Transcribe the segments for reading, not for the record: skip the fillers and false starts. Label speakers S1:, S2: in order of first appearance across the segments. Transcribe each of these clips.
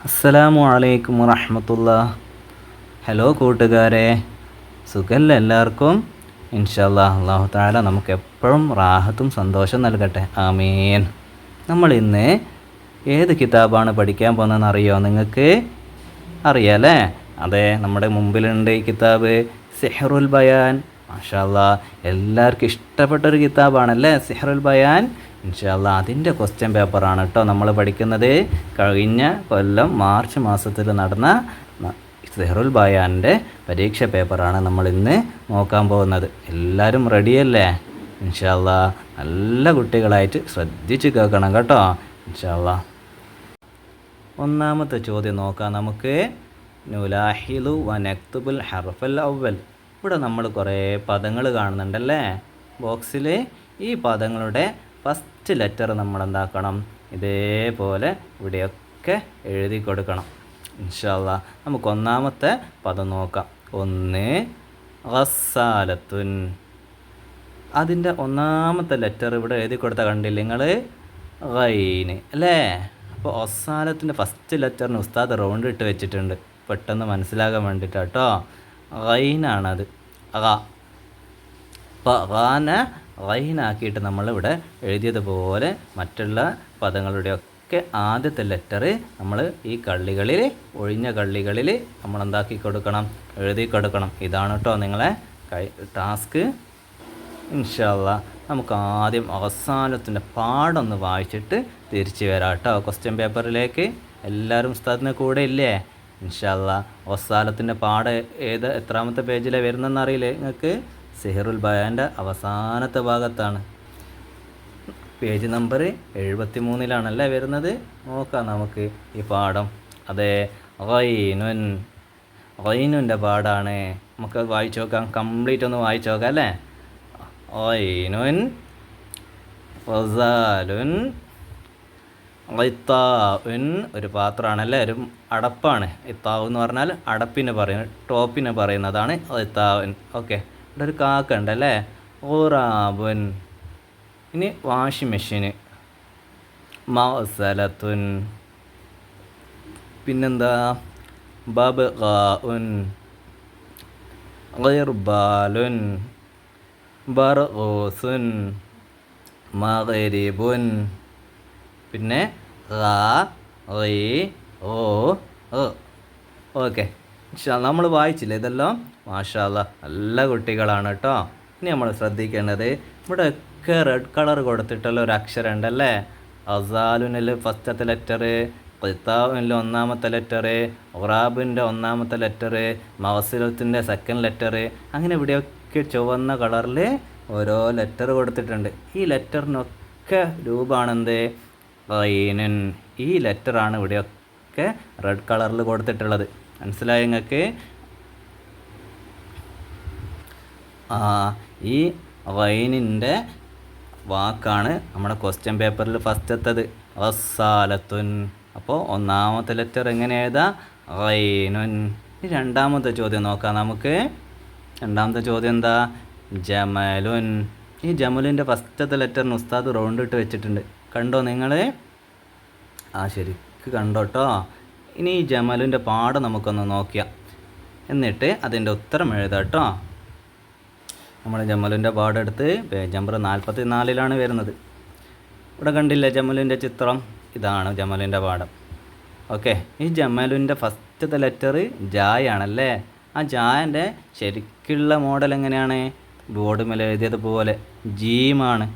S1: അസ്സലാമു അലൈക്കും വറഹ്മത്തുള്ളാഹി. ഹലോ കൂട്ടുകാരെ, സുഖല്ലേ എല്ലാവർക്കും? ഇൻഷാല്ലാ അല്ലാഹു തആല നമുക്ക് എപ്പോഴും റാഹത്തും സന്തോഷം നൽകട്ടെ, ആമീൻ. നമ്മൾ ഇന്ന് ഏത് കിതാബാണ് പഠിക്കാൻ പോകുന്നതെന്ന് അറിയോ നിങ്ങൾക്ക്? അറിയാലേ? അതെ, നമ്മുടെ മുമ്പിലുണ്ട് ഈ കിതാബ് സിഹ്റുൽ ബയാൻ. മാഷാ അല്ലാ, എല്ലാവർക്കും ഇഷ്ടപ്പെട്ടൊരു കിതാബാണല്ലേ സിഹ്റുൽ ബയാൻ. ഇൻഷാ അല്ലാ അതിൻ്റെ ക്വസ്റ്റ്യൻ പേപ്പറാണ് കേട്ടോ നമ്മൾ പഠിക്കുന്നത്. കഴിഞ്ഞ കൊല്ലം മാർച്ച് മാസത്തിൽ നടന്ന സിഹ്റുൽ ബയാൻ്റെ പരീക്ഷ പേപ്പറാണ് നമ്മൾ ഇന്ന് നോക്കാൻ പോകുന്നത്. എല്ലാവരും റെഡിയല്ലേ? ഇൻഷാ അല്ലാ നല്ല കുട്ടികളായിട്ട് ശ്രദ്ധിച്ച് കേൾക്കണം കേട്ടോ. ഇൻഷാ അല്ലാ ഒന്നാമത്തെ ചോദ്യം നോക്കാം നമുക്ക്. നുലാഹിലു വനക്തുബുൽ ഹർഫൽ അവൽ. ഇവിടെ നമ്മൾ കുറേ പദങ്ങൾ കാണുന്നുണ്ടല്ലേ ബോക്സിൽ. ഈ പദങ്ങളുടെ ഫസ്റ്റ് ലെറ്റർ നമ്മൾ എന്താക്കണം, ഇതേപോലെ ഇവിടെയൊക്കെ എഴുതി കൊടുക്കണം. ഇൻഷാ അല്ലാ നമുക്ക് ഒന്നാമത്തെ പദം നോക്കാം. ഒന്ന് ഗസ്സാലത്തുൻ. അതിൻ്റെ ഒന്നാമത്തെ ലെറ്റർ ഇവിടെ എഴുതി കൊടുത്താൽ കണ്ടില്ല നിങ്ങൾ? ഗൈന് അല്ലേ? അപ്പോൾ ഒസാലത്തിൻ്റെ ഫസ്റ്റ് ലെറ്ററിന് ഉസ്താദ് റൗണ്ട് ഇട്ട് വെച്ചിട്ടുണ്ട്, പെട്ടെന്ന് മനസ്സിലാകാൻ വേണ്ടിയിട്ടാട്ടോ. ഗൈനാണത്. അപ്പോൾ ഗാന ഗൈനാക്കിയിട്ട് നമ്മളിവിടെ എഴുതിയതുപോലെ മറ്റുള്ള പദങ്ങളുടെയൊക്കെ ആദ്യത്തെ ലെറ്റർ നമ്മൾ ഈ കള്ളികളിൽ, ഒഴിഞ്ഞ കള്ളികളിൽ നമ്മൾ എന്താക്കി കൊടുക്കണം, എഴുതി കൊടുക്കണം. ഇതാണ് കേട്ടോ നിങ്ങളെ ടാസ്ക്. ഇൻഷാ അല്ലാ നമുക്ക് ആദ്യം അവസാനത്തിൻ്റെ പാടൊന്ന് വായിച്ചിട്ട് തിരിച്ച് വരാം കേട്ടോ ക്വസ്റ്റ്യൻ പേപ്പറിലേക്ക്. എല്ലാവരും ഉസ്താദിന് കൂടെ ഇല്ലേ? ഇൻഷാ അല്ലാ അവസാനത്തിൻ്റെ പാട് എത്രാമത്തെ പേജിലാണ് വരുന്നതെന്ന് അറിയില്ലേ നിങ്ങൾക്ക്? സിഹ്റുൽ ബയാൻ്റെ അവസാനത്തെ ഭാഗത്താണ്. പേജ് നമ്പർ 73 വരുന്നത്. നോക്കാം നമുക്ക് ഈ പാഠം. അതെ, ഗൈനുൻ. ഗൈനുൻ്റെ പാടാണ്. നമുക്ക് വായിച്ചു നോക്കാം, കംപ്ലീറ്റ് ഒന്ന് വായിച്ചു നോക്കാം അല്ലേ? ഗൈനുൻ ഗസാലുൻ ഇത്താഉൻ. ഒരു പാത്രമാണല്ലേ, ഒരു അടപ്പാണ്. ഇത്താവ് എന്ന് പറഞ്ഞാൽ അടപ്പിന് പറയുന്നത്, ടോപ്പിന് പറയുന്നതാണ് ഇത്താവുൻ. ഓക്കെ, ഇവിടെ ഒരു കാക്ക ഉണ്ടല്ലേ, ഖുറാബുൻ. ഇനി വാഷിംഗ് മെഷീന് മഗ്സലത്തുൻ. പിന്നെന്താ ബബ്ഗാഉൻ, ഗിർബാലുൻ, ബർഗൂസുൻ, മഗ്രിബുൻ. പിന്നെ ഓക്കെ. നമ്മൾ വായിച്ചില്ലേ ഇതെല്ലാം? മാഷാ അല്ലാ നല്ല കുട്ടികളാണ് കേട്ടോ. ഇനി നമ്മൾ ശ്രദ്ധിക്കേണ്ടത് ഇവിടെയൊക്കെ റെഡ് കളർ കൊടുത്തിട്ടുള്ള ഒരു അക്ഷരം ഉണ്ടല്ലേ. അസാലുനിൽ ഫസ്റ്റത്തെ ലെറ്റർ, ഖിത്താവിൻ്റെ ഒന്നാമത്തെ ലെറ്റർ, ഖുറാബിൻ്റെ ഒന്നാമത്തെ ലെറ്റർ, മഗ്സിലത്തിൻ്റെ സെക്കൻഡ് ലെറ്റർ. അങ്ങനെ ഇവിടെയൊക്കെ ചുവന്ന കളറിൽ ഓരോ ലെറ്റർ കൊടുത്തിട്ടുണ്ട്. ഈ ലെറ്ററിനൊക്കെ രൂപമാണെന്ത്? ഗൈനുൻ. ഈ ലെറ്ററാണ് ഇവിടെയൊക്കെ റെഡ് കളറിൽ കൊടുത്തിട്ടുള്ളത്. മനസ്സിലായി നിങ്ങൾക്ക്? ഈ ഗൈനിൻ്റെ വാക്കാണ് നമ്മുടെ ക്വസ്റ്റ്യൻ പേപ്പറിൽ ഫസ്റ്റത്തത് ഗസ്സാലത്തുൻ. അപ്പോൾ ഒന്നാമത്തെ ലെറ്റർ എങ്ങനെ എഴുതാം? ഗൈനുൻ. ഈ രണ്ടാമത്തെ ചോദ്യം നോക്കാം നമുക്ക്. രണ്ടാമത്തെ ചോദ്യം എന്താ? ജമലുൻ. ഈ ജമലിൻ്റെ ഫസ്റ്റത്തെ ലെറ്ററിന് ഉസ്താദ് റൗണ്ട് ഇട്ട് വെച്ചിട്ടുണ്ട്, കണ്ടോ നിങ്ങൾ? ശരിക്ക് കണ്ടോട്ടോ. ഇനി ഈ ജമലിൻ്റെ പാഠം നമുക്കൊന്ന് നോക്കിയാൽ, എന്നിട്ട് അതിൻ്റെ ഉത്തരം എഴുതാം കേട്ടോ. നമ്മൾ ജമലിൻ്റെ പാഠം എടുത്ത് പേജ് നമ്പർ 44 വരുന്നത്. ഇവിടെ കണ്ടില്ലേ ജമലിൻ്റെ ചിത്രം? ഇതാണ് ജമലിൻ്റെ പാഠം. ഓക്കെ, ഈ ജമലിൻ്റെ ഫസ്റ്റത്തെ ലെറ്റർ ജായാണല്ലേ. ആ ജായൻ്റെ ശരിക്കുള്ള മോഡൽ എങ്ങനെയാണ്? ബോർഡ് മേലെ എഴുതിയതുപോലെ ജീമാണ്.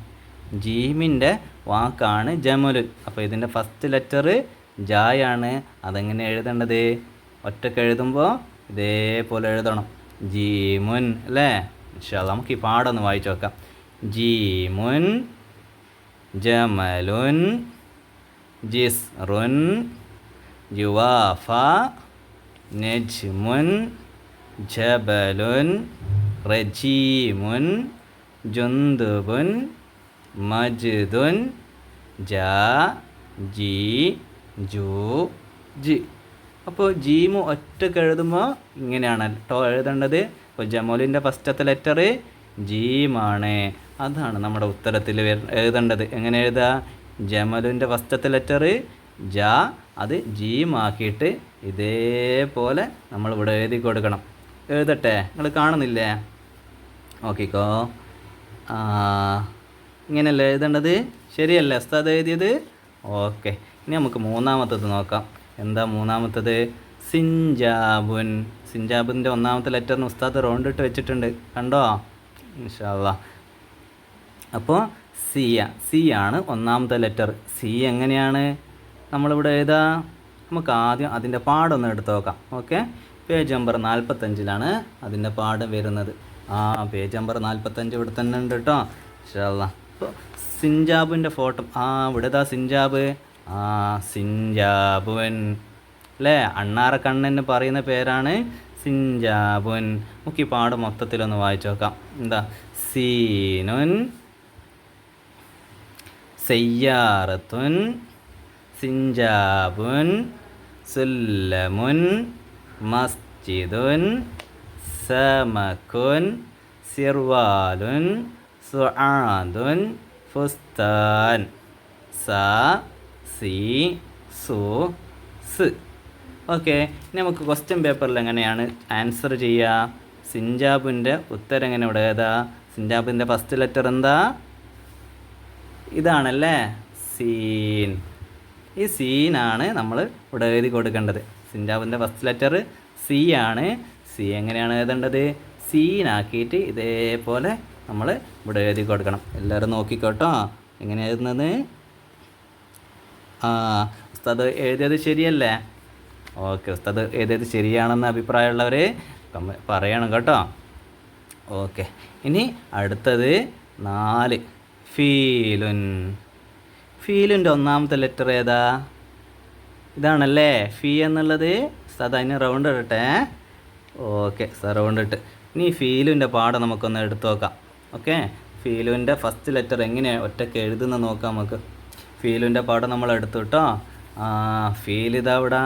S1: ജീമിൻ്റെ വാക്കാണ് ജമലുൻ. അപ്പോൾ ഇതിൻ്റെ ഫസ്റ്റ് ലെറ്റർ ജായാണ്. അതെങ്ങനെ എഴുതേണ്ടത്? ഒറ്റക്ക് എഴുതുമ്പോൾ ഇതേപോലെ എഴുതണം, ജീമുൻ അല്ലേ? ഇൻഷാ അല്ലാ നമുക്ക് ഈ പാടൊന്ന് വായിച്ചു നോക്കാം. ജീമുൻ, ജമലുൻ, ജിസ്റുൻ, ജുവാഫ, നജ്മുൻ, ജബലുൻ, റജീമുൻ, ജുന്ദുബുൻ, മജ്ദുൻ, ജാ, ജി, ജു, ജി. അപ്പോൾ ജീമു ഒറ്റക്ക് എഴുതുമ്പോൾ ഇങ്ങനെയാണ് കേട്ടോ എഴുതേണ്ടത്. അപ്പോൾ ജമലിൻ്റെ ഫസ്റ്റത്തെ ലെറ്റർ ജീമാണ്. അതാണ് നമ്മുടെ ഉത്തരത്തിൽ എഴുതേണ്ടത്. എങ്ങനെ എഴുതുക? ജമലിൻ്റെ ഫസ്റ്റത്തെ ലെറ്റർ ജ, അത് ജീമാക്കിയിട്ട് ഇതേപോലെ നമ്മളിവിടെ എഴുതി കൊടുക്കണം. എഴുതട്ടെ? നിങ്ങൾ കാണുന്നില്ലേ? നോക്കിക്കോ. ഇങ്ങനെയല്ലേ എഴുതേണ്ടത്? ശരിയല്ലേ ഉസ്താദ് എഴുതിയത്? ഓക്കെ. ഇനി നമുക്ക് മൂന്നാമത്തത് നോക്കാം. എന്താ മൂന്നാമത്തത്? സിഞ്ചാബുൻ. സിഞ്ചാബിൻ്റെ ഒന്നാമത്തെ ലെറ്ററിന് ഉസ്താദ് റൗണ്ട് ഇട്ട് വെച്ചിട്ടുണ്ട്, കണ്ടോ? ഇൻഷാ അല്ലാഹ്. അപ്പോൾ സി ആണ് ഒന്നാമത്തെ ലെറ്റർ. സി എങ്ങനെയാണ് നമ്മളിവിടെ എഴുതാ? നമുക്ക് ആദ്യം അതിൻ്റെ പാടൊന്ന് എടുത്ത് നോക്കാം. ഓക്കെ, പേജ് നമ്പർ 45 അതിൻ്റെ പാഠം വരുന്നത്. പേജ് നമ്പർ 45 ഇവിടെ തന്നെ ഉണ്ട് കേട്ടോ. ഇൻഷാ അല്ലാഹ്. അപ്പോൾ സിഞ്ചാബിൻ്റെ ഫോട്ടോ ഇവിടെ സിഞ്ചാബ്. സിഞ്ചാബുൻ അല്ലേ? അണ്ണാറ കണ്ണന് പറയുന്ന പേരാണ് സിഞ്ചാബുൻ. നമുക്ക് ഈ പാഠം മൊത്തത്തിലൊന്ന് വായിച്ചു നോക്കാം. എന്താ? സീനുൻ സയ്യാറത്തുൻ സിഞ്ചാബുൻ സുല്ലമുൻ മസ്ജിദുൻ സമക്കുൻ സിർവാലുൻ സുആദുൻ ഫുസ്താൻ. സ സി സു സ്. ഓക്കെ, ഇനി നമുക്ക് ക്വസ്റ്റ്യൻ പേപ്പറിൽ എങ്ങനെയാണ് ആൻസർ ചെയ്യുക? സിഞ്ചാബിൻ്റെ ഉത്തരം എങ്ങനെ ഇവിടെ ഏതാ? സിഞ്ചാബിൻ്റെ ഫസ്റ്റ് ലെറ്റർ എന്താ? ഇതാണല്ലേ, സീൻ. ഈ സീനാണ് നമ്മൾ ഇവിടെ എഴുതി കൊടുക്കേണ്ടത്. സിഞ്ചാബിൻ്റെ ഫസ്റ്റ് ലെറ്റർ സി ആണ്. സി എങ്ങനെയാണ് എഴുതേണ്ടത്? സീനാക്കിയിട്ട് ഇതേപോലെ നമ്മൾ ഇവിടെ എഴുതി കൊടുക്കണം. എല്ലാവരും നോക്കിക്കോട്ടോ എങ്ങനെ എഴുതുന്നത്. ഉസ്താദ് എഴുതിയത് ശരിയല്ലേ? ഓക്കെ, ഉസ്താദ് എഴുതിയത് ശരിയാണെന്ന് അഭിപ്രായമുള്ളവർ പറയണം കേട്ടോ. ഓക്കെ, ഇനി അടുത്തത് 4 ഫീലുൻ. ഫീലുൻ്റെ ഒന്നാമത്തെ ലെറ്റർ ഏതാ? ഇതാണല്ലേ ഫീ എന്നുള്ളത്. ഉസ്താദ് അതിന് റൗണ്ട് ഇടട്ടെ. ഓക്കെ, റൗണ്ട് ഇട്ട്. ഇനി ഫീലുൻ്റെ പാഠം നമുക്കൊന്ന് എടുത്തു നോക്കാം. ഓക്കെ, ഫീലുൻ്റെ ഫസ്റ്റ് ലെറ്റർ എങ്ങനെയാണ് ഒറ്റയ്ക്ക് എഴുതുന്ന നോക്കാം നമുക്ക്. ഫീലുൻ്റെ പാഠം നമ്മൾ എടുത്തു കേട്ടോ. ഫീൽ ഇതാ ഇവിടെ.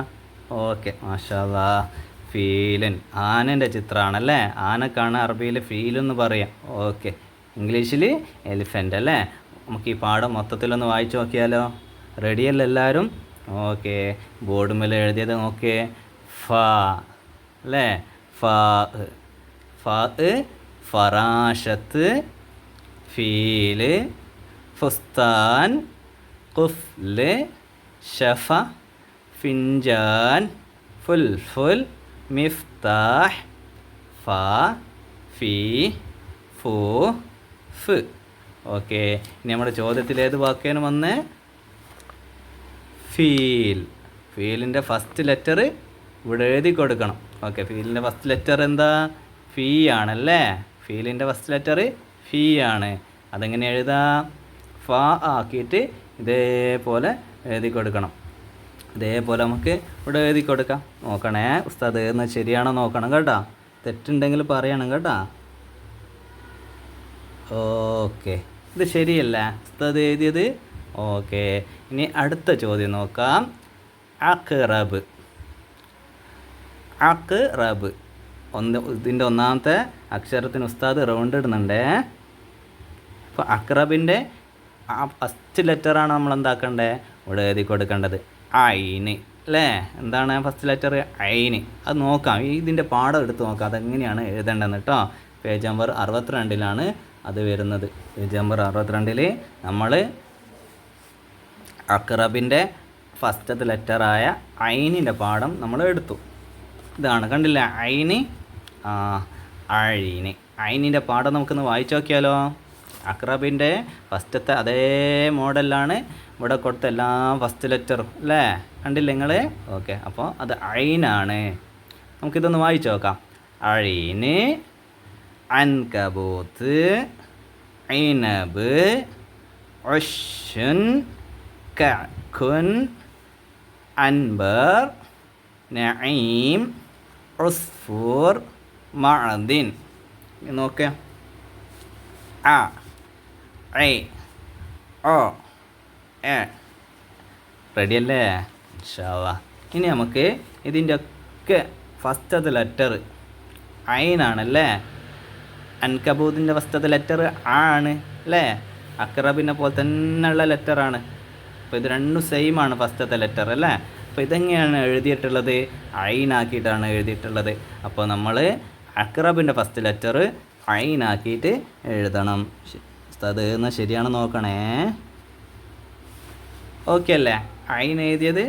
S1: ഓക്കെ, മാഷാ അല്ലാഹ്. ഫീലുൻ ആനൻ്റെ ചിത്രമാണല്ലേ. ആനക്കാണ് അറബിയിൽ ഫീലെന്ന് പറയാം. ഓക്കെ, ഇംഗ്ലീഷിൽ എലിഫൻ്റ് അല്ലേ. നമുക്ക് ഈ പാഠം മൊത്തത്തിലൊന്ന് വായിച്ചു നോക്കിയാലോ? റെഡിയല്ലേ എല്ലാവരും? ഓക്കെ, ബോർഡ് മേൽ എഴുതിയത് നോക്കിയേ. ഫ അല്ലേ? ഫറാഷത്ത് ഫീല് ഫുസ്താൻ ഖുഫ്ല് ഷഫ ഫിൻജാൻ ഫുൽഫുൽ മിഫ്താഹ് ഫ ഫി ഫു ഫ്. ഓക്കെ, ഇനി നമ്മുടെ ചോദ്യത്തിൽ ഏത് വാക്കേനും വന്ന് ഫീൽ. ഫീലിൻ്റെ ഫസ്റ്റ് ലെറ്റർ ഇവിടെ എഴുതി കൊടുക്കണം. ഓക്കെ, ഫീലിൻ്റെ ഫസ്റ്റ് ലെറ്റർ എന്താ? ഫീ ആണല്ലേ. ഫീലിൻ്റെ ഫസ്റ്റ് ലെറ്റർ ഫീ ആണ്. അതെങ്ങനെ എഴുതാം? ഫ ആക്കിയിട്ട് ഇതേപോലെ എഴുതി കൊടുക്കണം. ഇതേപോലെ നമുക്ക് ഇവിടെ എഴുതി കൊടുക്കാം. നോക്കണേ ഉസ്താദ് എന്നാൽ ശരിയാണോ നോക്കണം കേട്ടോ. തെറ്റുണ്ടെങ്കിൽ പറയണം കേട്ടോ. ഓക്കെ, ഇത് ശരിയല്ല ഉസ്താദ് എഴുതിയത്. ഓക്കെ, ഇനി അടുത്ത ചോദ്യം നോക്കാം. അഖ്റബ്. അഖ്റബ് ഇതിൻ്റെ ഒന്നാമത്തെ അക്ഷരത്തിന് ഉസ്താദ് റൗണ്ട് ഇടുന്നുണ്ടേ. അപ്പോൾ അഖ്റബിൻ്റെ ഫസ്റ്റ് ലെറ്ററാണ് നമ്മൾ എന്താക്കേണ്ടത്? ഇവിടെ എഴുതി കൊടുക്കേണ്ടത് ഐന് അല്ലേ. എന്താണ് ഫസ്റ്റ് ലെറ്റർ? ഐന്. അത് നോക്കാം, ഇതിൻ്റെ പാഠം എടുത്ത് നോക്കാം അതെങ്ങനെയാണ് എഴുതേണ്ടതെന്ന് കേട്ടോ. പേജ് നമ്പർ 62 അത് വരുന്നത്. പേജ് നമ്പർ 62 നമ്മൾ അഖ്റബിൻ്റെ ഫസ്റ്റത്തെ ലെറ്ററായ ഐനിൻ്റെ പാഠം നമ്മൾ എടുത്തു. ഇതാണ് കണ്ടില്ല ഐന്. ഐന്. ഐനിൻ്റെ പാഠം നമുക്കൊന്ന് വായിച്ചു നോക്കിയാലോ? അഖ്റബിൻ്റെ ഫസ്റ്റത്തെ അതേ മോഡലാണ് ഇവിടെ കൊടുത്ത എല്ലാ ഫസ്റ്റ് ലെറ്ററും അല്ലേ. കണ്ടില്ല നിങ്ങൾ? ഓക്കെ, അപ്പോൾ അത് ഐനാണ്. നമുക്കിതൊന്ന് വായിച്ചു നോക്കാം. ഐന് അൻകബൂത്ത് ഐനബ് ഉഷ്ൻ കഅ്കുൻ അൻബർ നഈം ഉസ്ഫൂർ മഅദിൻ. നോക്കാം. അ ഐ ഓ എ. റെഡിയല്ലേ? ഇൻഷാ അല്ലാഹ്. ഇനി നമുക്ക് ഇതിൻ്റെ ഒക്കെ ഫസ്റ്റത്തെ ലെറ്റർ ഐനാണല്ലേ. അൻകബൂത്തിൻ്റെ ഫസ്റ്റത്തെ ലെറ്റർ ആണ് അല്ലേ. അഖ്റബിനെ പോലെ തന്നെയുള്ള ലെറ്ററാണ്. അപ്പോൾ ഇത് രണ്ടും സെയിം ആണ് ഫസ്റ്റത്തെ ലെറ്റർ അല്ലേ. അപ്പോൾ ഇതെങ്ങനെയാണ് എഴുതിയിട്ടുള്ളത്? ഐനാക്കിയിട്ടാണ് എഴുതിയിട്ടുള്ളത്. അപ്പോൾ നമ്മൾ അക്റബിൻ്റെ ഫസ്റ്റ് ലെറ്റർ ഐനാക്കിയിട്ട് എഴുതണം. അത് എന്നാൽ ശരിയാണ് നോക്കണേ. ഓക്കെ അല്ലേ? ഐൻ എഴുതിയത്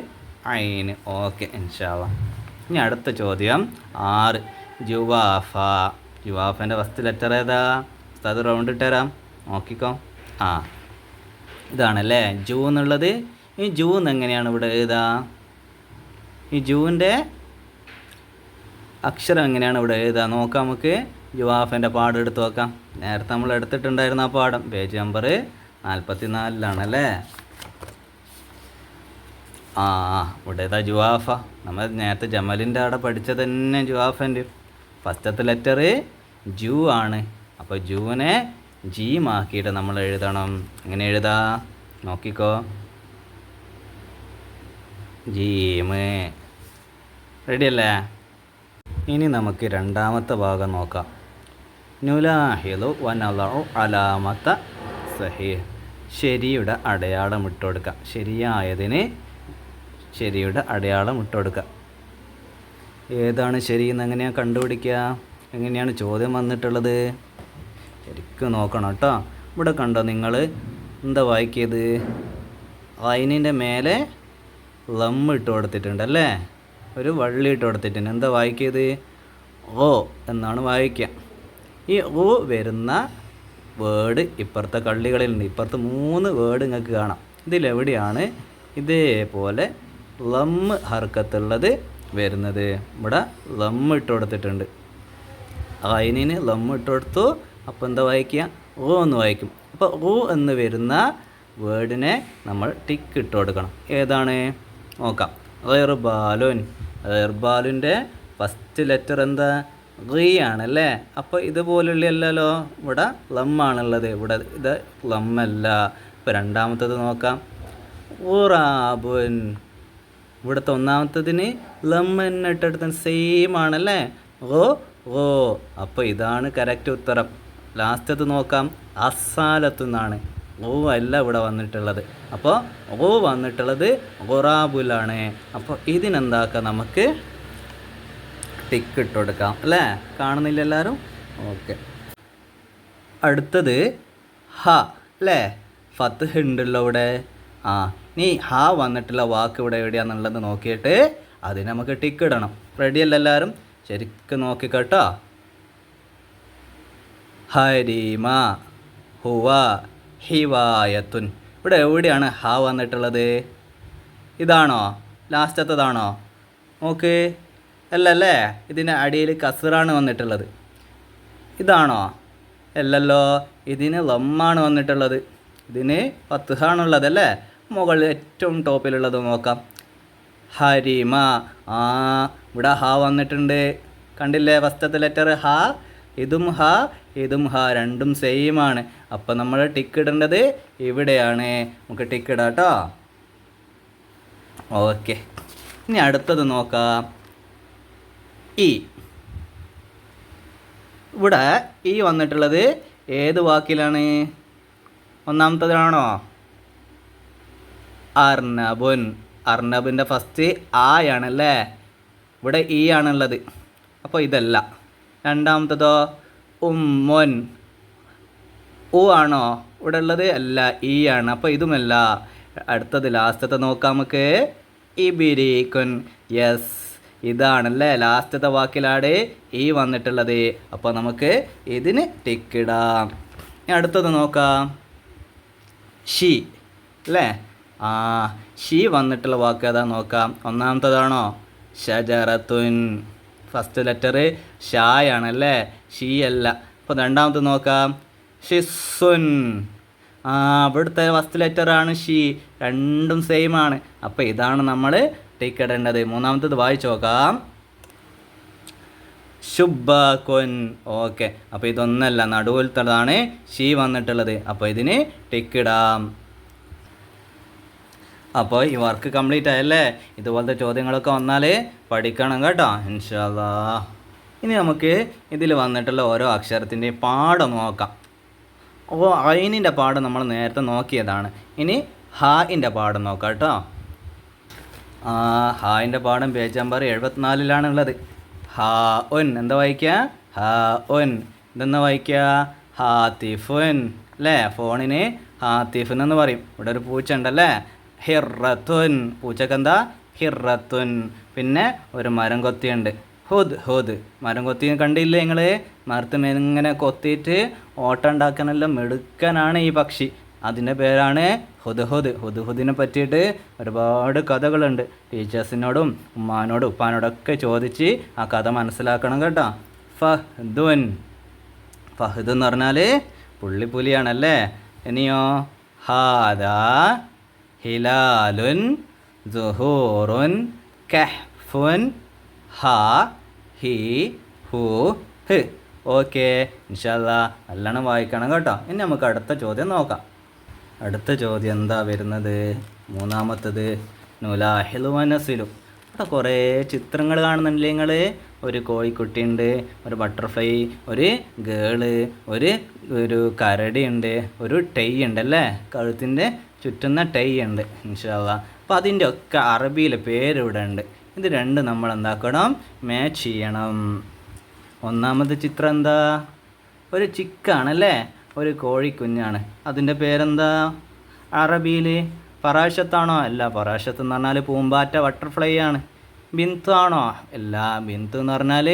S1: ഐന്. ഓക്കെ ഇൻഷാ അല്ലാഹ്. ഇനി അടുത്ത ചോദ്യം 6. ജുവാഫ. ജുവാഫൻ്റെ ഫസ്റ്റ് ലെറ്റർ ഏതാ? അത് റൗണ്ട് ഇട്ടുതരാം, നോക്കിക്കോ. ഇതാണല്ലേ ജൂ എന്നുള്ളത്. ഈ ജൂ എന്നെങ്ങനെയാണ് ഇവിടെ എഴുതുക? ഈ ജൂവിൻ്റെ അക്ഷരം എങ്ങനെയാണ് ഇവിടെ എഴുതുക നോക്കാം നമുക്ക്. ജുവാഫൻ്റെ പാഠം എടുത്ത് നോക്കാം. നേരത്തെ നമ്മൾ എടുത്തിട്ടുണ്ടായിരുന്ന ആ പാഠം പേജ് നമ്പർ 44-ലാണല്ലേ. ഇവിടെ ഏതാ ജുവാഫ? നമ്മൾ നേരത്തെ ജമലിൻ്റെ അവിടെ പഠിച്ചത് തന്നെ ജുവാഫൻ്റെ ഫസ്റ്റത്തെ ലെറ്റർ ജൂ ആണ്. അപ്പോൾ ജൂവിനെ ജീമാക്കിയിട്ട് നമ്മൾ എഴുതണം. എങ്ങനെ എഴുതാ നോക്കിക്കോ. ജീമ്. റെഡിയല്ലേ? ഇനി നമുക്ക് രണ്ടാമത്തെ ഭാഗം നോക്കാം. നുലാഹിലു വനലഉ അലാമത്ത സഹീഹ്. ശരിയുടെ അടയാളം ഇട്ട് കൊടുക്കുക. ശരിയായതിന് ശരിയുടെ അടയാളം ഇട്ട് കൊടുക്കുക. ഏതാണ് ശരിയെന്ന് എങ്ങനെയാണ് കണ്ടുപിടിക്കുക? എങ്ങനെയാണ് ചോദ്യം വന്നിട്ടുള്ളത്? ശരിക്കും നോക്കണം കേട്ടോ. ഇവിടെ കണ്ടോ നിങ്ങൾ എന്താ വായിക്കിയത്? ഐനിൻ്റെ മേലെ ലം ഇട്ട് കൊടുത്തിട്ടുണ്ടല്ലേ, ഒരു വള്ളി ഇട്ട് കൊടുത്തിട്ടുണ്ട്. എന്താ വായിക്കിയത്? ഓ എന്നാണ് വായിക്കുക. ഈ ഓ വരുന്ന വേർഡ് ഇപ്പുറത്തെ കള്ളികളിലുണ്ട്. ഇപ്പുറത്ത് 3 വേർഡ് നിങ്ങൾക്ക് കാണാം. ഇതിലെവിടെയാണ് ഇതേപോലെ ലം ഹർക്കത്തുള്ളത് വരുന്നത്? ഇവിടെ ലം ഇട്ട് കൊടുത്തിട്ടുണ്ട്. ഐനിന് ലം ഇട്ട് കൊടുത്തു. അപ്പോൾ എന്താ വായിക്കുക? ഓ എന്ന് വായിക്കും. അപ്പോൾ ഓ എന്ന് വരുന്ന വേർഡിനെ നമ്മൾ ടിക്ക് ഇട്ട് കൊടുക്കണം. ഏതാണ് നോക്കാം. ഗൈർബാലുൻ. ഗൈർബാലുൻ്റെ ഫസ്റ്റ് ലെറ്റർ എന്താ? ഗീ ആണല്ലേ. അപ്പോൾ ഇതുപോലുള്ളല്ലോ, ഇവിടെ ലം ആണുള്ളത്. ഇവിടെ ഇത് ലം അല്ല. ഇപ്പോൾ രണ്ടാമത്തത് നോക്കാം. ഖുറാബുൻ. ഇവിടുത്തെ ഒന്നാമത്തതിന് ലം തന്നെ ഇട്ടെടുത്ത സെയിം ആണല്ലേ. ഓ ഓ. അപ്പോൾ ഇതാണ് കറക്റ്റ് ഉത്തരം. ലാസ്റ്റത് നോക്കാം. അസാലത്തു നിന്നാണ്. ഓ അല്ല ഇവിടെ വന്നിട്ടുള്ളത്. അപ്പോൾ ഓ വന്നിട്ടുള്ളത് ഖുറാബുലാണ്. അപ്പോൾ ഇതിനെന്താക്കാം? നമുക്ക് ടിക്ക് ഇട്ട് കൊടുക്കാം അല്ലേ? കാണുന്നില്ല എല്ലാവരും? ഓക്കെ. അടുത്തത് ഹ അല്ലേ? ഫത്ത് ഉണ്ടല്ലോ ഇവിടെ. നീ ഹ വന്നിട്ടുള്ള വാക്ക് ഇവിടെ എവിടെയാണെന്നുള്ളത് നോക്കിയിട്ട് അതിന് നമുക്ക് ടിക്ക് ഇടണം. റെഡിയല്ല എല്ലാവരും? ശരിക്കും നോക്കിക്കോട്ടോ. ഹരീമ ഹുവ ഹിവായത്തുൻ. ഇവിടെ എവിടെയാണ് ഹ വന്നിട്ടുള്ളത്? ഇതാണോ ലാസ്റ്റത്തതാണോ? നോക്ക്. അല്ലല്ലേ, ഇതിന് അടിയിൽ കസറാണ് വന്നിട്ടുള്ളത്. ഇതാണോ? അല്ലല്ലോ, ഇതിന് ലമ്മാണ് വന്നിട്ടുള്ളത്. ഇതിന് ഫത്ഹാണുള്ളതല്ലേ. മുകളിൽ ഏറ്റവും ടോപ്പിലുള്ളത് നോക്കാം. ഹരിമ. ഇവിടെ ഹ വന്നിട്ടുണ്ട്. കണ്ടില്ലേ ഫസ്റ്റത്തെ ലെറ്റർ ഹ? ഇതും ഹ ഇതും ഹ രണ്ടും സെയിം ആണ്. അപ്പം നമ്മൾ ടിക്ക് ഇടേണ്ടത് ഇവിടെയാണ്. നമുക്ക് ടിക്ക് ഇടാം കേട്ടോ. ഓക്കെ. ഇനി അടുത്തത് നോക്കാം. ഇ. ഇവിടെ ഈ വന്നിട്ടുള്ളത് ഏത് വാക്കിലാണ്? ഒന്നാമത്തതാണോ? അർണബുൻ. അർണബിൻ്റെ ഫസ്റ്റ് ആയാണല്ലേ. ഇവിടെ ഈ ആണുള്ളത്. അപ്പോൾ ഇതല്ല. രണ്ടാമത്തതോ ഉമ്മൊൻ. ഉ ആണോ ഇവിടെ ഉള്ളത്? അല്ല, ഈ ആണ്. അപ്പോൾ ഇതുമല്ല. അടുത്തത് ലാസ്റ്റത്തെ നോക്കാം നമുക്ക്. ഇബിരിക്കുൻ. യെസ്, ഇതാണല്ലേ ലാസ്റ്റത്തെ വാക്കിലാണ് ഈ വന്നിട്ടുള്ളത്. അപ്പോൾ നമുക്ക് ഇതിന് ടിക്കിടാം. അടുത്തത് നോക്കാം. ഷി അല്ലേ? ഷി വന്നിട്ടുള്ള വാക്ക് ഏതാ നോക്കാം. ഒന്നാമത്തതാണോ? ഷജറത്തുൻ. ഫസ്റ്റ് ലെറ്റർ ഷായാണല്ലേ, ഷീ അല്ല. അപ്പോൾ രണ്ടാമത്തെ നോക്കാം. ഷിസുൻ. ഇവിടുത്തെ ഫസ്റ്റ് ലെറ്ററാണ് ഷീ. രണ്ടും സെയിം ആണ്. അപ്പോൾ ഇതാണ് നമ്മൾ ടിക്ക് ഇടേണ്ടത്. മൂന്നാമത്തത് വായിച്ചു നോക്കാം. ശുബാക്കുൻ. ഓക്കെ. അപ്പോൾ ഇതൊന്നല്ല, നടുവിലത്തതാണ് ഷീ വന്നിട്ടുള്ളത്. അപ്പോൾ ഇതിന് ടിക്ക് ഇടാം. അപ്പോൾ ഈ വർക്ക് കംപ്ലീറ്റ് ആയല്ലേ? ഇതുപോലത്തെ ചോദ്യങ്ങളൊക്കെ വന്നാൽ പഠിക്കണം കേട്ടോ ഇൻഷാ അല്ലാഹ്. ഇനി നമുക്ക് ഇതിൽ വന്നിട്ടുള്ള ഓരോ അക്ഷരത്തിൻ്റെയും പാഠം നോക്കാം. അപ്പോൾ ഐനിൻ്റെ പാഠം നമ്മൾ നേരത്തെ നോക്കിയതാണ്. ഇനി ഹാഇൻ്റെ പാഠം നോക്കാം കേട്ടോ. ഹായിൻ്റെ പാഠം പേജ് നമ്പർ 74-ലാണുള്ളത്. ഹാ ഒൻ എന്താ വായിക്കുക? ഹാ ഒൻ ഇതെന്നാ വായിക്കുക? ഹാത്തിഫുൻ അല്ലേ? ഫോണിന് ഹാത്തിഫുൻ എന്ന് പറയും. ഇവിടെ ഒരു പൂച്ച ഉണ്ടല്ലേ, ഹിറത്തുൻ. പൂച്ചക്കെന്താ? ഹിറത്തുൻ. പിന്നെ ഒരു മരം കൊത്തിയുണ്ട്, ഹുദ് ഹുദ്. മരം കൊത്തി കണ്ടില്ലേ നിങ്ങൾ? മരത്ത് ഇങ്ങനെ കൊത്തിയിട്ട് ഓട്ടം ഉണ്ടാക്കാനെല്ലാം മിടുക്കനാണ് ഈ പക്ഷി. അതിൻ്റെ പേരാണ് ഹുദ്ഹുദ്. ഹുദ്ഹുദിനെ പറ്റിയിട്ട് ഒരുപാട് കഥകളുണ്ട്. ടീച്ചേഴ്സിനോടും ഉമ്മാനോടും ഉപ്പാനോടൊക്കെ ചോദിച്ച് ആ കഥ മനസ്സിലാക്കണം കേട്ടോ. ഫഹ്ദുൻ. ഫഹ്ദ് എന്ന് പറഞ്ഞാൽ പുള്ളിപ്പുലിയാണല്ലേ. ഇനിയോ? ഹാദാ ഹിലാലുൻ സുഹൂറുൻ കഹ്ഫുൻ ഹാ ഹി ഹു ഹ്. ഓക്കെ, ഇൻഷാ അല്ലാ നല്ലോണം വായിക്കണം കേട്ടോ. ഇനി നമുക്ക് അടുത്ത ചോദ്യം നോക്കാം. അടുത്ത ചോദ്യം എന്താ വരുന്നത്? മൂന്നാമത്തത് നുലാഹിലു വനസിലു. ഇവിടെ കുറേ ചിത്രങ്ങൾ കാണുന്നുണ്ടല്ലേ നിങ്ങൾ? ഒരു കോഴിക്കുട്ടിയുണ്ട്, ഒരു ബട്ടർഫ്ലൈ, ഒരു ഗേള്, ഒരു കരടിയുണ്ട്, ഒരു ടൈ ഉണ്ടല്ലേ, കഴുത്തിൻ്റെ ചുറ്റുന്ന ടൈ ഉണ്ട് ഇൻഷാ അല്ലാ. അപ്പോൾ അതിൻ്റെ ഒക്കെ അറബിയിലെ പേര് ഇവിടെ ഉണ്ട്. ഇത് രണ്ടും നമ്മൾ എന്താക്കണം? മാച്ച് ചെയ്യണം. ഒന്നാമത്തെ ചിത്രം എന്താ? ഒരു ചിക്കാണല്ലേ, ഒരു കോഴിക്കുഞ്ഞാണ്. അതിൻ്റെ പേരെന്താ അറബിയിൽ? ഫറാഷത്താണോ? അല്ല, ഫറാഷത്ത് എന്ന് പറഞ്ഞാൽ പൂമ്പാറ്റ, ബട്ടർഫ്ലൈ ആണ്. ബിന്തു ആണോ? അല്ല, ബിന്തു എന്ന് പറഞ്ഞാൽ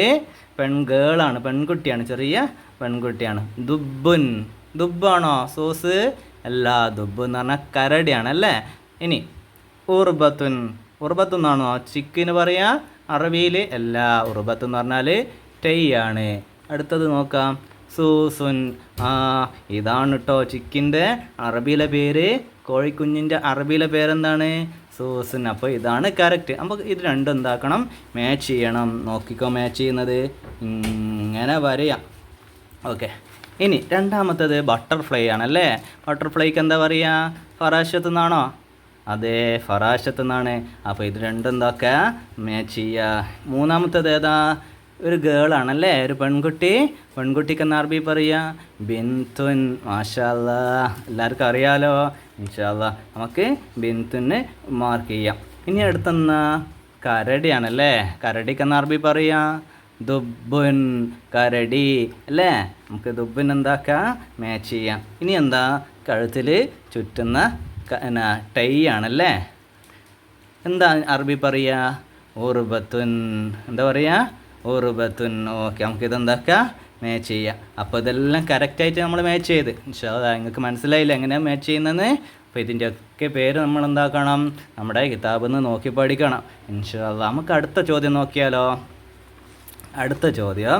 S1: ഗേളാണ്, പെൺകുട്ടിയാണ്, ചെറിയ പെൺകുട്ടിയാണ്. ദുബുൻ. ദുബാണോ സോസ്? അല്ല, ദുബ് എന്ന് പറഞ്ഞാൽ കരടിയാണ് അല്ലേ. ഇനി ഉർബത്തുൻ. ഉർബത്തു എന്നാണോ ചിക്കിന് പറയാ അറബിയിൽ? അല്ല, ഉർബത്ത് എന്ന് പറഞ്ഞാൽ ടൈ ആണ്. അടുത്തത് നോക്കാം, സൂസുൻ. ഇതാണ് കേട്ടോ ചിക്കിൻ്റെ അറബിയിലെ പേര്. കോഴിക്കുഞ്ഞിൻ്റെ അറബിയിലെ പേരെന്താണ്? സൂസുൻ. അപ്പോൾ ഇതാണ് കറക്റ്റ്. അപ്പോൾ ഇത് രണ്ടും എന്താക്കണം? മാച്ച് ചെയ്യണം. നോക്കിക്കോ മാച്ച് ചെയ്യുന്നത്. ഇങ്ങനെ വരയാം. ഓക്കെ, ഇനി രണ്ടാമത്തത് ബട്ടർഫ്ലൈ ആണല്ലേ. ബട്ടർഫ്ലൈക്ക് എന്താ പറയുക? ഫറാഷത്ത് എന്നാണോ? അതെ, ഫറാഷത്ത് എന്നാണ്. അപ്പോൾ ഇത് രണ്ടും എന്താക്കുക? മാച്ച് ചെയ്യുക. മൂന്നാമത്തത് ഏതാ? ഒരു ഗേളാണല്ലേ, ഒരു പെൺകുട്ടി. പെൺകുട്ടിക്ക് എന്ന് അറബി പറയുക ബിന്തുൻ. മാഷാ അല്ലാ, എല്ലാവർക്കും അറിയാലോ. ഇൻഷാ അല്ലാ നമുക്ക് ബിന്തുന് മാർക്ക് ചെയ്യാം. ഇനി അടുത്തെന്നാ? കരടിയാണല്ലേ. കരടിക്ക് എന്ന് അറബി പറയുക ദുബുൻ. കരടി അല്ലേ. നമുക്ക് ദുബുൻ എന്താക്കുക? മാച്ച് ചെയ്യാം. ഇനി എന്താ? കഴുത്തിൽ ചുറ്റുന്ന ടൈ ആണല്ലേ. എന്താ അറബി പറയുക? ഉർബത്തുൻ. എന്താ പറയുക? ഉർബത്തുൻ. ഓക്കെ, നമുക്കിതെന്താക്കുക? മാച്ച് ചെയ്യാം. അപ്പോൾ ഇതെല്ലാം കറക്റ്റായിട്ട് നമ്മൾ മാച്ച് ചെയ്ത്. ഇൻഷാ അല്ലാ നിങ്ങൾക്ക് മനസ്സിലായില്ല എങ്ങനെയാണ് മാച്ച് ചെയ്യുന്നത്? അപ്പോൾ ഇതിൻ്റെ ഒക്കെ പേര് നമ്മൾ എന്താക്കണം? നമ്മുടെ കിതാബിൽ നിന്ന് നോക്കി പഠിക്കണം ഇൻഷാ അല്ലാ. നമുക്ക് അടുത്ത ചോദ്യം നോക്കിയാലോ? അടുത്ത ചോദ്യം,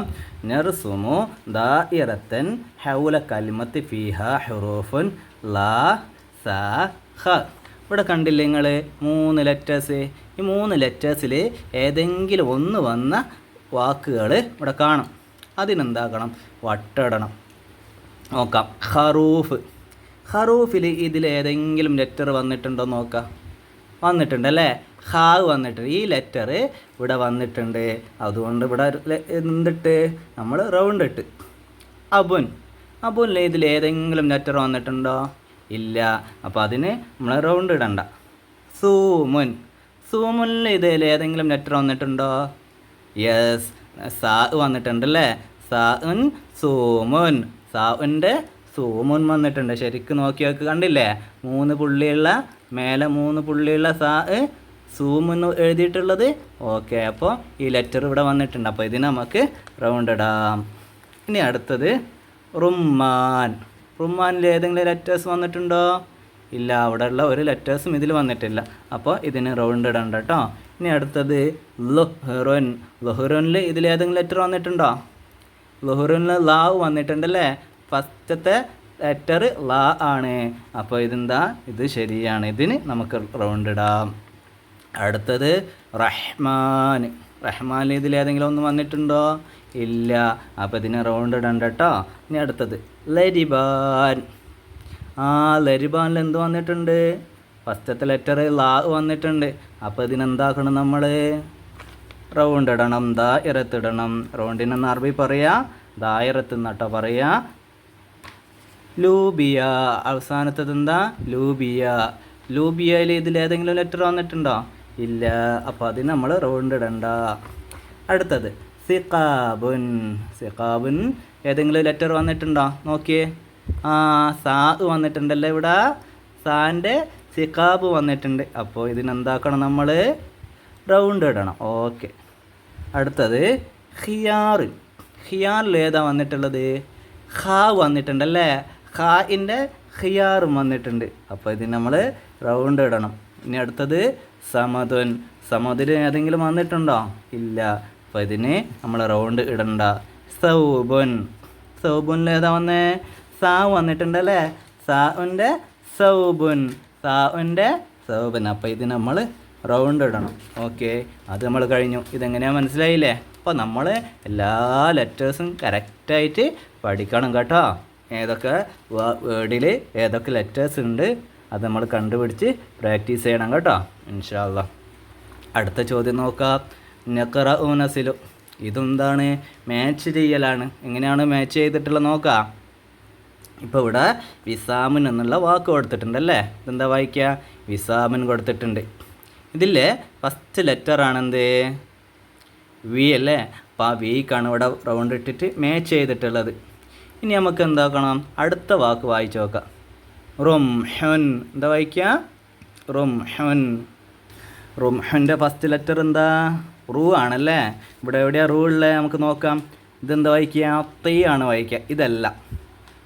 S1: നർസുമു ദാഇറത്തൻ ഹൗല കലിമത്തി ഫീഹ ഹുറൂഫുൻ ലാ സ ഹ. ഇവിടെ കണ്ടില്ലേ നിങ്ങൾ 3 ലെറ്റേഴ്സ്? ഈ 3 ലെറ്റേഴ്സിൽ ഏതെങ്കിലും ഒന്ന് വന്ന വാക്കുകൾ ഇവിടെ കാണും. അതിനെന്താക്കണം? വട്ടിടണം. നോക്കാം. ഹറൂഫ്. ഹറൂഫിൽ ഇതിലേതെങ്കിലും ലെറ്റർ വന്നിട്ടുണ്ടോ നോക്കാം. വന്നിട്ടുണ്ടല്ലേ. ഹാ വന്നിട്ടുണ്ട്. ഈ ലെറ്റർ ഇവിടെ വന്നിട്ടുണ്ട്. അതുകൊണ്ട് ഇവിടെ എന്തിട്ട് നമ്മൾ റൗണ്ട് ഇട്ട്. അബുൻ. അബുനിൽ ഇതിലേതെങ്കിലും ലെറ്റർ വന്നിട്ടുണ്ടോ? ഇല്ല. അപ്പോൾ അതിന് നമ്മൾ റൗണ്ട് ഇടണ്ട. സൂമുൻ. സൂമുനിൽ ഇതിലേതെങ്കിലും ലെറ്റർ വന്നിട്ടുണ്ടോ? യെസ്, സാ വന്നിട്ടുണ്ടല്ലേ. സാഉൻ സൂമുൻ. സാഉൻ്റെ സൂമുൻ വന്നിട്ടുണ്ട്. ശരിക്കും നോക്കി നോക്ക്, കണ്ടില്ലേ? 3 പുള്ളിയുള്ള, മേലെ 3 പുള്ളിയുള്ള സാ സൂമുൻ എഴുതിയിട്ടുള്ളത്. ഓക്കെ, അപ്പോൾ ഈ ലെറ്റർ ഇവിടെ വന്നിട്ടുണ്ട്. അപ്പോൾ ഇതിന് നമുക്ക് റൗണ്ട് ഇടാം. ഇനി അടുത്തത് റുമ്മാൻ. റുമ്മാനിൽ ഏതെങ്കിലും ലെറ്റേഴ്സ് വന്നിട്ടുണ്ടോ? ഇല്ല, അവിടെയുള്ള ഒരു ലെറ്റേഴ്സും ഇതിൽ വന്നിട്ടില്ല. അപ്പോൾ ഇതിന് റൗണ്ട് ഇടണ്ട കേട്ടോ. ഇനി അടുത്തത് ലുഹ്റുൻ. ലുഹ്റുനിൽ ഇതിലേതെങ്കിലും ലെറ്റർ വന്നിട്ടുണ്ടോ? ലുഹ്റുനിൽ ലാവ് വന്നിട്ടുണ്ടല്ലേ. ഫസ്റ്റത്തെ ലെറ്റർ ലാ ആണ്. അപ്പോൾ ഇതെന്താ? ഇത് ശരിയാണ്. ഇതിന് നമുക്ക് റൗണ്ട് ഇടാം. അടുത്തത് റഹ്മാൻ. റഹ്മാനിൽ ഇതിലേതെങ്കിലും ഒന്ന് വന്നിട്ടുണ്ടോ? ഇല്ല. അപ്പോൾ ഇതിന് റൗണ്ട് ഇടണ്ട കേട്ടോ. ഇനി അടുത്തത് ലരിബാൻ. ലരിബാനിൽ എന്ത് വന്നിട്ടുണ്ട്? ഫസ്റ്റത്തെ ലെറ്റർ ലാ വന്നിട്ടുണ്ട്. അപ്പോൾ ഇതിനെന്താക്കണം? നമ്മൾ റൗണ്ട് ഇടണം, ദായിറത്തിടണം. റൗണ്ടിനെന്ന് അറബി പറയുക ദായിറത്ത് എന്നിട്ടോ പറയുക. ലൂബിയ. അവസാനത്തത് എന്താ? ലൂബിയ. ലൂബിയയിൽ ഇതിലേതെങ്കിലും ലെറ്റർ വന്നിട്ടുണ്ടോ? ഇല്ല. അപ്പോൾ അതിന് നമ്മൾ റൗണ്ട് ഇടണ്ട. അടുത്തത് സിഖാബുൻ. സിഖാബുൻ ഏതെങ്കിലും ലെറ്റർ വന്നിട്ടുണ്ടോ? നോക്കിയേ. സാ വന്നിട്ടുണ്ടല്ലോ ഇവിടെ. സാൻ്റെ സിഖാബ് വന്നിട്ടുണ്ട്. അപ്പോൾ ഇതിനെന്താക്കണം? നമ്മൾ റൗണ്ട് ഇടണം. ഓക്കെ. അടുത്തത് ഖിയാർ. ഖിയാറിൽ ഏതാ വന്നിട്ടുള്ളത്? ഖാ വന്നിട്ടുണ്ടല്ലേ. ഖാഇൻ്റെ ഖിയാറും വന്നിട്ടുണ്ട്. അപ്പോൾ ഇതിന് നമ്മൾ റൗണ്ട് ഇടണം. ഇനി അടുത്തത് സമദുൻ. സമദിൽ ഏതെങ്കിലും വന്നിട്ടുണ്ടോ? ഇല്ല. അപ്പോൾ ഇതിന് നമ്മൾ റൗണ്ട് ഇടണ്ട. സൗബുൻ. സൗബുനിൽ ഏതാ വന്നേ? സാ വന്നിട്ടുണ്ടല്ലേ. സാഉൻ്റെ സൗബുൻ. സാഉൻ്റെ സൗബൻ. അപ്പോൾ ഇത് നമ്മൾ റൗണ്ട് ഇടണം. ഓക്കെ, അത് നമ്മൾ കഴിഞ്ഞു. ഇതെങ്ങനെയാണ് മനസ്സിലായില്ലേ? അപ്പോൾ നമ്മൾ എല്ലാ ലെറ്റേഴ്സും കറക്റ്റായിട്ട് പഠിക്കണം കേട്ടോ. ഏതൊക്കെ വേർഡിൽ ഏതൊക്കെ ലെറ്റേഴ്സ് ഉണ്ട് അത് നമ്മൾ കണ്ടുപിടിച്ച് പ്രാക്ടീസ് ചെയ്യണം കേട്ടോ, ഇൻഷാ അല്ലാഹ്. അടുത്ത ചോദ്യം നോക്കാം. നഖറഉ നസിലു. ഇതെന്താണ്? മാച്ച് ചെയ്യലാണ്. എങ്ങനെയാണ് മാച്ച് ചെയ്തിട്ടുള്ളത് നോക്കാം. ഇപ്പോൾ ഇവിടെ വിസാമുൻ എന്നുള്ള വാക്ക് കൊടുത്തിട്ടുണ്ടല്ലേ. ഇതെന്താ വായിക്കുക? വിസാമുൻ കൊടുത്തിട്ടുണ്ട്. ഇതിൽ ഫസ്റ്റ് ലെറ്റർ ആണെന്ത്? വി അല്ലേ. അപ്പോൾ ആ വിക്കാണ് ഇവിടെ റൗണ്ട് ഇട്ടിട്ട് മാച്ച് ചെയ്തിട്ടുള്ളത്. ഇനി നമുക്ക് എന്താക്കണം? അടുത്ത വാക്ക് വായിച്ച് നോക്കാം. റുംഹുൻ. എന്താ വായിക്കുക? റുംഹുൻ. റുംഹുൻ്റെ ഫസ്റ്റ് ലെറ്റർ എന്താ? റൂ ആണല്ലേ. ഇവിടെ എവിടെയാണ് റൂ ഉള്ളത്? നമുക്ക് നോക്കാം. ഇതെന്താ വായിക്കുക? തീ ആണ് വായിക്കുക. ഇതല്ല.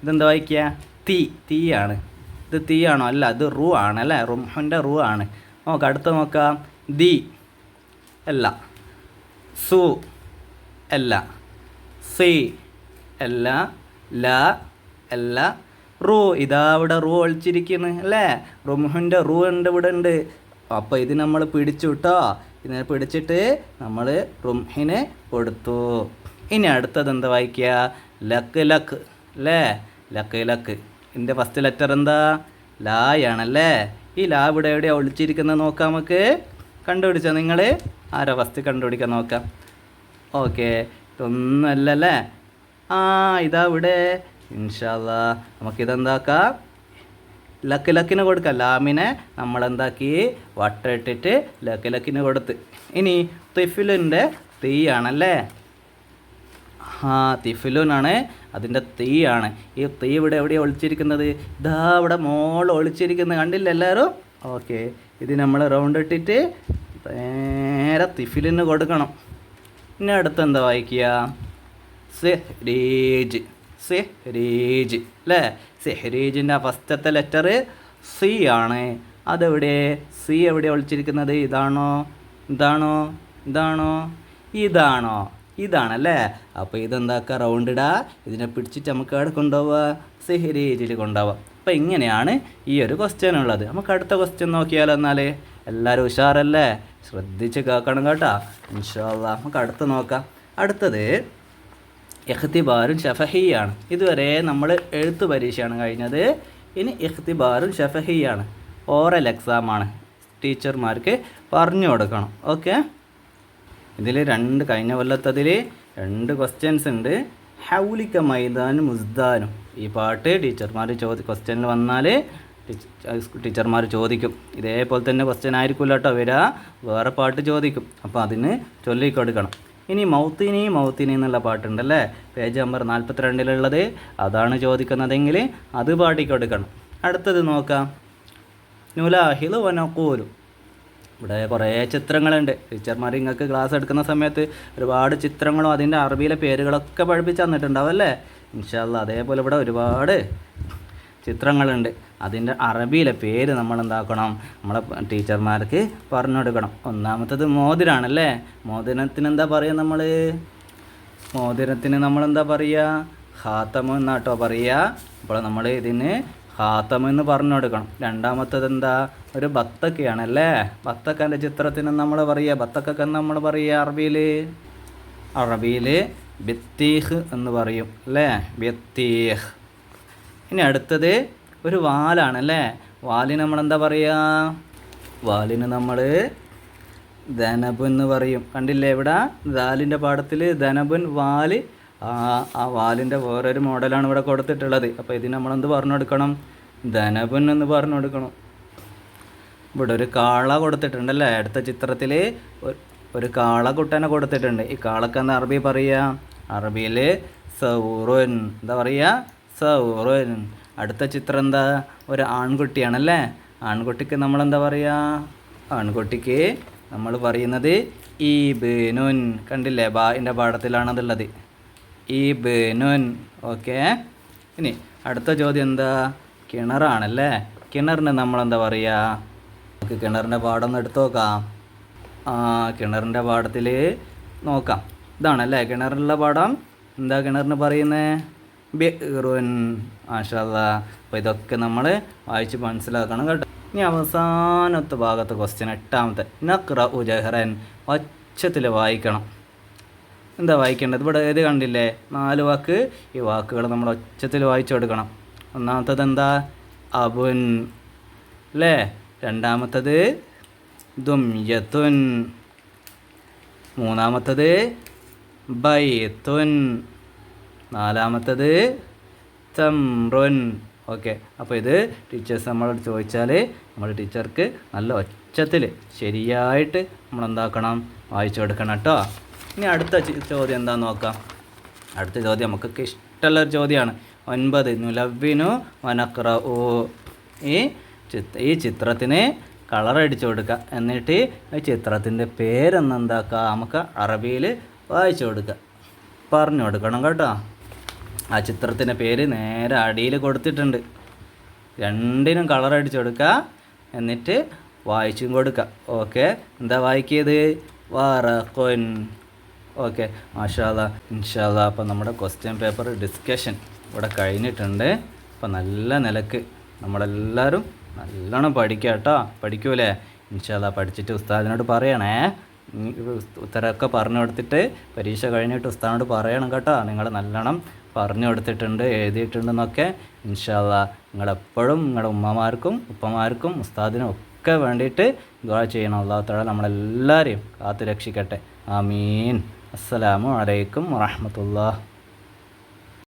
S1: ഇതെന്താ വായിക്കുക? തീ ആണ്. ഇത് തീ ആണോ? അല്ല, ഇത് റൂ ആണല്ലേ. റുംഹുൻ്റെ റൂ ആണ്. നോക്കാം. അടുത്ത നോക്കാം. ദി അല്ല. സു അല്ല. സി അല്ല. ല അല്ല. റൂ. ഇതാ ഇവിടെ റൂ ഒളിച്ചിരിക്കുന്നു അല്ലേ. റുംഹുൻ്റെ റൂ ഉണ്ട് ഇവിടെ ഉണ്ട്. അപ്പോൾ ഇത് നമ്മൾ പിടിച്ചു കേട്ടോ. ഇതിനെ പിടിച്ചിട്ട് നമ്മൾ റുംഹിന് കൊടുത്തു. ഇനി അടുത്തത് എന്താ വായിക്കുക? ലക്ക് ലക്ക് അല്ലേ. Luck luck. ഇതിൻ്റെ ഫസ്റ്റ് ലെറ്റർ എന്താ? ലായാണല്ലേ. ഈ ലാ ഇവിടെ എവിടെയാണ് ഒളിച്ചിരിക്കുന്നത് നോക്കാം. നമുക്ക് കണ്ടുപിടിച്ചോ നിങ്ങൾ? ആരാ ഫസ്റ്റ് കണ്ടുപിടിക്കാൻ നോക്കാം. ഓക്കെ, ഇതൊന്നുമല്ലല്ലേ. ഇതാ ഇവിടെ. ഇൻഷാ അല്ലാഹ് നമുക്കിതെന്താക്കാം? ലക്ക് ലക്കിന് കൊടുക്കാം. ലാമിനെ നമ്മളെന്താക്കി? വട്ടമിട്ടിട്ട് ലക്ക് ലക്കിന് കൊടുത്ത്. ഇനി തിഫിലിൻ്റെ തീ ആണല്ലേ. തിഫിലുനാണ് അതിൻ്റെ തീ ആണ്. ഈ തീ ഇവിടെ എവിടെയാണ് ഒളിച്ചിരിക്കുന്നത്? ഇതാ ഇവിടെ മോൾ ഒളിച്ചിരിക്കുന്നത് കണ്ടില്ല എല്ലാവരും? ഓക്കെ, ഇത് നമ്മൾ റൗണ്ട് ഇട്ടിട്ട് നേരെ തിഫിലിന് കൊടുക്കണം. ഇനി അടുത്തെന്താ വായിക്കുക? സെഹ്രീജ്. സെഹ്രീജ് അല്ലേ. സെഹ്രീജിൻ്റെ ഫസ്റ്റത്തെ ലെറ്റർ സി ആണ്. അതെവിടെ? സി എവിടെ ഒളിച്ചിരിക്കുന്നത്? ഇതാണോ? ഇതാണോ? ഇതാണോ? ഇതാണോ? ഇതാണല്ലേ. അപ്പോൾ ഇതെന്താക്കുക? റൗണ്ട് ഇടുക. ഇതിനെ പിടിച്ചിട്ട് നമുക്ക് അവിടെ കൊണ്ടുപോവുക. സെഹ്രീജിൽ കൊണ്ടുപോവുക. അപ്പോൾ ഇങ്ങനെയാണ് ഈ ഒരു ക്വസ്റ്റ്യൻ ഉള്ളത്. നമുക്ക് അടുത്ത ക്വസ്റ്റ്യൻ നോക്കിയാലോ? എന്നാൽ എല്ലാവരും ഉഷാറല്ലേ? ശ്രദ്ധിച്ച് കേൾക്കണം കേട്ടോ, ഇൻഷാ അല്ലാഹ്. നമുക്ക് അടുത്ത് നോക്കാം. അടുത്തത് ഇഖ്തിബാറുൻ ഷഫഹിയാണ്. ഇതുവരെ നമ്മൾ എഴുത്ത് പരീക്ഷയാണ് കഴിഞ്ഞത്. ഇനി ഇഖ്തിബാറുൻ ഷഫഹിയാണ്. ഓറൽ എക്സാമാണ്. ടീച്ചർമാർക്ക് പറഞ്ഞു കൊടുക്കണം. ഓക്കെ, ഇതിൽ കഴിഞ്ഞ കൊല്ലത്തതിൽ 2 ക്വസ്റ്റ്യൻസ് ഉണ്ട്. ഹൗലിക്ക മൈദാനും മുസ്ദാനും. ഈ പാട്ട് ടീച്ചർമാർ ക്വസ്റ്റ്യനിൽ വന്നാൽ ടീച്ചർമാർ ചോദിക്കും. ഇതേപോലെ തന്നെ ക്വസ്റ്റ്യൻ ആയിരിക്കില്ല കേട്ടോ വരിക. വേറെ പാട്ട് ചോദിക്കും. അപ്പോൾ അതിന് ചൊല്ലിക്കൊടുക്കണം. ഇനി മൗത്തിനി മൗത്തിനി എന്നുള്ള പാട്ടുണ്ടല്ലേ, പേജ് നമ്പർ 42 അതാണ് ചോദിക്കുന്നതെങ്കിൽ അത് പാടിക്കൊടുക്കണം. അടുത്തത് നോക്കാം. നുലാഹിൽ വനക്കൂലു. ഇവിടെ കുറേ ചിത്രങ്ങളുണ്ട്. ടീച്ചർമാർ നിങ്ങൾക്ക് ക്ലാസ് എടുക്കുന്ന സമയത്ത് ഒരുപാട് ചിത്രങ്ങളും അതിൻ്റെ അറബിയിലെ പേരുകളൊക്കെ പഠിപ്പിച്ച് തന്നിട്ടുണ്ടാവും അല്ലേ? ഇൻഷാ അല്ലാഹ്. അതേപോലെ ഇവിടെ ഒരുപാട് ചിത്രങ്ങളുണ്ട്. അതിൻ്റെ അറബിയിലെ പേര് നമ്മൾ എന്താക്കണം? നമ്മളെ ടീച്ചർമാർക്ക് പറഞ്ഞു കൊടുക്കണം. ഒന്നാമത്തത് മോതിരാണല്ലേ. മോതിരത്തിന് എന്താ പറയുക? മോതിരത്തിന് നമ്മളെന്താ പറയുക? ഖാത്തമ് എന്നാട്ടോ പറയുക. അപ്പോൾ നമ്മൾ ഇതിന് ഖാത്തമെന്ന് പറഞ്ഞു കൊടുക്കണം. രണ്ടാമത്തത് എന്താ? ഒരു ബത്തക്കയാണല്ലേ. ബത്തക്കൻ്റെ ചിത്രത്തിന് നമ്മൾ പറയുക, ബത്തക്കൊക്കെ നമ്മൾ പറയുക അറബിയിൽ ബത്തീഹ് എന്ന് പറയും അല്ലേ, ബത്തീഹ്. ഇനി അടുത്തത് ഒരു വാലാണല്ലേ. വാലിന് നമ്മളെന്താ പറയുക? വാലിന് നമ്മൾ ധനബ് എന്ന് പറയും. കണ്ടില്ലേ ഇവിടെ ദാലിൻ്റെ പാഠത്തിൽ ധനബുൻ വാല്. ആ വാലിൻ്റെ വേറൊരു മോഡലാണ് ഇവിടെ കൊടുത്തിട്ടുള്ളത്. അപ്പോൾ ഇതിന് നമ്മളെന്ത് പറഞ്ഞു കൊടുക്കണം? ധനബുൻ എന്ന് പറഞ്ഞു കൊടുക്കണം. ഇവിടെ ഒരു കാള കൊടുത്തിട്ടുണ്ടല്ലേ. അടുത്ത ചിത്രത്തിൽ ഒരു കാളക്കുട്ടനെ കൊടുത്തിട്ടുണ്ട്. ഈ കാളക്കെന്ന് അറബി പറയുക, അറബിയിൽ സൗറുൻ. എന്താ പറയുക? സൗറുൻ. അടുത്ത ചിത്രം എന്താ? ഒരു ആൺകുട്ടിയാണല്ലേ. ആൺകുട്ടിക്ക് നമ്മളെന്താ പറയുക? ആൺകുട്ടിക്ക് നമ്മൾ പറയുന്നത് ഈബിനുൻ. കണ്ടില്ലേ, ബാൻ്റെ പാഠത്തിലാണതുള്ളത്. ഈബിനുൻ. ഓക്കെ. ഇനി അടുത്ത ചോദ്യം എന്താ? കിണറാണല്ലേ. കിണറിന് നമ്മളെന്താ പറയുക? നമുക്ക് കിണറിൻ്റെ പാഠം ഒന്ന് എടുത്തു നോക്കാം. കിണറിൻ്റെ പാഠത്തിൽ നോക്കാം. ഇതാണല്ലേ കിണറിനുള്ള പാഠം. എന്താ കിണറിന് പറയുന്നത്? ബിറുൻ. മാഷാ അല്ലാഹ്. അപ്പോൾ ഇതൊക്കെ നമ്മൾ വായിച്ച് മനസ്സിലാക്കണം കേട്ടോ. ഇനി അവസാനത്തെ ഭാഗത്തെ ക്വസ്റ്റ്യൻ, 8ാമത്തെ. നഖ്റഉ ജഹ്റൻ. ഒച്ചത്തിൽ വായിക്കണം. എന്താ വായിക്കേണ്ടത്? ഇവിടെ ഏത് കണ്ടില്ലേ? 4 വാക്ക്. ഈ വാക്കുകൾ നമ്മൾ ഒച്ചത്തിൽ വായിച്ചു കൊടുക്കണം. ഒന്നാമത്തത് എന്താ? അബുൻ അല്ലേ. രണ്ടാമത്തത് ദുംയത്തുൻ. മൂന്നാമത്തത് ബൈത്തുൻ. നാലാമത്തത് തംറുൻ. ഓക്കെ. അപ്പോൾ ഇത് ടീച്ചേഴ്സ് നമ്മളോട് ചോദിച്ചാൽ നമ്മൾ ടീച്ചർക്ക് നല്ല ഒച്ചത്തിൽ ശരിയായിട്ട് നമ്മളെന്താക്കണം? വായിച്ചു കൊടുക്കണം കേട്ടോ. ഇനി അടുത്ത ചോദ്യം എന്താണെന്ന് നോക്കാം. അടുത്ത ചോദ്യം നമുക്കൊക്കെ ഇഷ്ടമുള്ളൊരു ചോദ്യമാണ്. 9 നുലവ്വിനു വനഖ്റഉ. ഈ ചിത്രത്തിന് കളറടിച്ചു കൊടുക്കുക. എന്നിട്ട് ഈ ചിത്രത്തിൻ്റെ പേരെന്നെന്താക്കുക? നമുക്ക് അറബിയിൽ വായിച്ചു കൊടുക്കുക, പറഞ്ഞു കൊടുക്കണം കേട്ടോ. ആ ചിത്രത്തിൻ്റെ പേര് നേരെ അടിയിൽ കൊടുത്തിട്ടുണ്ട്. രണ്ടിനും കളറടിച്ചു കൊടുക്കുക, എന്നിട്ട് വായിച്ചും കൊടുക്കുക. ഓക്കെ. എന്താ വായിക്കിയത്? വറഖുൻ. ഓക്കെ. മാഷാ അല്ലാഹ്. ഇൻഷാ അല്ലാഹ്. അപ്പോൾ നമ്മുടെ ക്വസ്റ്റ്യൻ പേപ്പർ ഡിസ്കഷൻ ഇവിടെ കഴിഞ്ഞിട്ടുണ്ട്. അപ്പോൾ നല്ല നിലക്ക് നമ്മളെല്ലാവരും നല്ലോണം പഠിക്കുക കേട്ടോ. പഠിക്കൂലേ? ഇൻഷാ അല്ലാഹ്. പഠിച്ചിട്ട് ഉസ്താദിനോട് പറയണേ. ഉത്തരമൊക്കെ പറഞ്ഞു കൊടുത്തിട്ട് പരീക്ഷ കഴിഞ്ഞിട്ട് ഉസ്താദിനോട് പറയണം കേട്ടോ. നിങ്ങൾ നല്ലോണം പറഞ്ഞു കൊടുത്തിട്ടുണ്ട്, എഴുതിയിട്ടുണ്ടെന്നൊക്കെ. ഇൻഷാ അല്ലാഹ് നിങ്ങളെപ്പോഴും നിങ്ങളുടെ ഉമ്മമാർക്കും ഉപ്പമാർക്കും ഉസ്താദിനും ഒക്കെ വേണ്ടിയിട്ട് ദുആ ചെയ്യണം. അല്ലാഹു തആല നമ്മളെല്ലാവരെയും കാത്തു രക്ഷിക്കട്ടെ. ആമീൻ. അസ്സലാമു അലൈക്കും വറഹ്മത്തുള്ളാഹി.